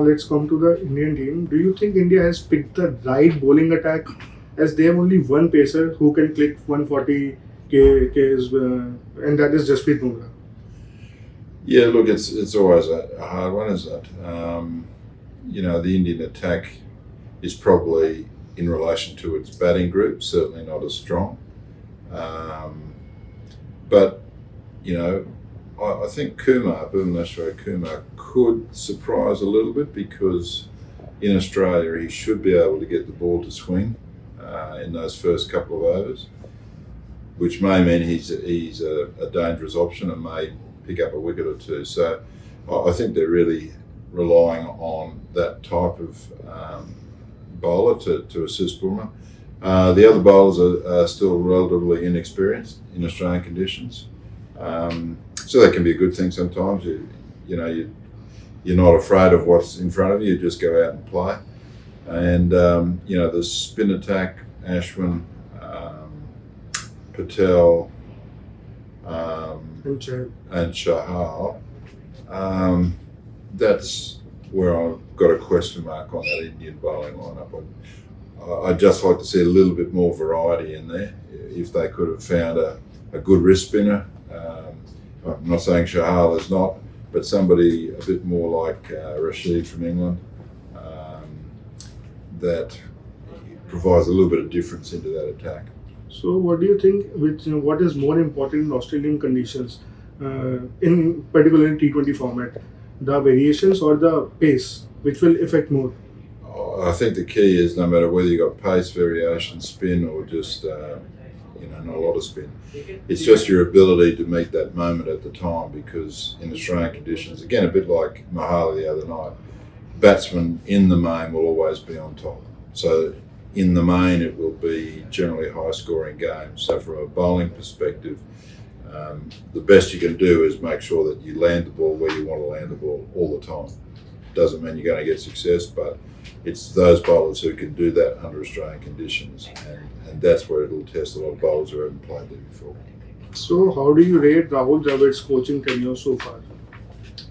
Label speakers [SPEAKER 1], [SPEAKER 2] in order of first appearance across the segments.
[SPEAKER 1] let's come to the Indian team. Do you think India has picked the right bowling attack, as they have only one pacer who can click 140 Ks, and that is Jasprit Bumrah?
[SPEAKER 2] Yeah, look, it's always a hard one, isn't it? The Indian attack is probably, in relation to its batting group, certainly not as strong. But, I think Bhuvneshwar Kumar could surprise a little bit, because in Australia he should be able to get the ball to swing in those first couple of overs, which may mean he's a dangerous option and may pick up a wicket or two. So I think they're really relying on that type of bowler to assist Bumrah. The other bowlers are still relatively inexperienced in Australian conditions, so that can be a good thing sometimes. You're not afraid of what's in front of you. You just go out and play. And the spin attack, Ashwin, Patel, and Chahal. That's where I've got a question mark on that Indian bowling lineup. I'd just like to see a little bit more variety in there. If they could have found a good wrist spinner, I'm not saying Chahal is not, but somebody a bit more like Rashid from England, that provides a little bit of difference into that attack.
[SPEAKER 1] So, what do you think? What is more important in Australian conditions, in particular in T20 format, the variations or the pace, which will affect more?
[SPEAKER 2] I think the key is, no matter whether you got pace, variation, spin, or just not a lot of spin, it's just your ability to meet that moment at the time. Because in Australian conditions, again, a bit like Mahali the other night, batsmen in the main will always be on top. So in the main, it will be generally high-scoring games. So from a bowling perspective, the best you can do is make sure that you land the ball where you want to land the ball all the time. Doesn't mean you're going to get success, but it's those bowlers who can do that under Australian conditions, and that's where it'll test a lot of bowlers who haven't played there before.
[SPEAKER 1] So, how do you rate Rahul Dravid's coaching tenure so far?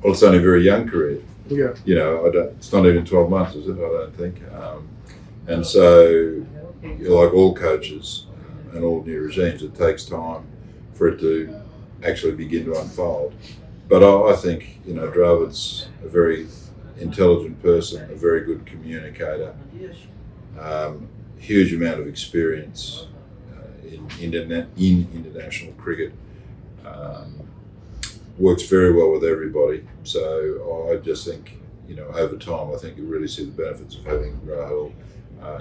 [SPEAKER 2] Well, it's only a very young career.
[SPEAKER 1] Yeah.
[SPEAKER 2] It's not even 12 months, is it? I don't think. And so, like all coaches and all new regimes, it takes time for it to actually begin to unfold. But I think, Dravid's a very intelligent person, a very good communicator, huge amount of experience in international cricket, works very well with everybody. So I just think, over time, I think you really see the benefits of having Rahul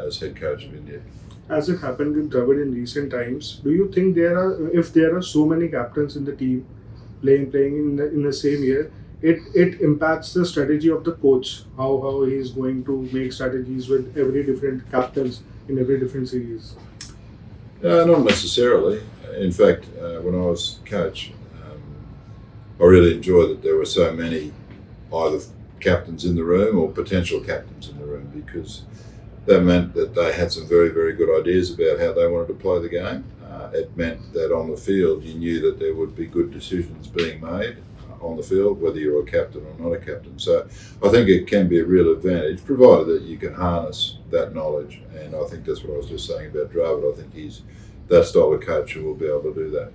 [SPEAKER 2] as head coach of India.
[SPEAKER 1] As it happened with Dravid in recent times, do you think if there are so many captains in the team playing in the same year, it impacts the strategy of the coach, how he is going to make strategies with every different captains in every different series?
[SPEAKER 2] Not necessarily. In fact, when I was coach, I really enjoyed that there were so many either captains in the room or potential captains in the room, because that meant that they had some very, very good ideas about how they wanted to play the game. It meant that on the field you knew that there would be good decisions being made on the field, whether you're a captain or not a captain. So I think it can be a real advantage, provided that you can harness that knowledge. And I think that's what I was just saying about Dravid. I think he's that style of coach who will be able to do that.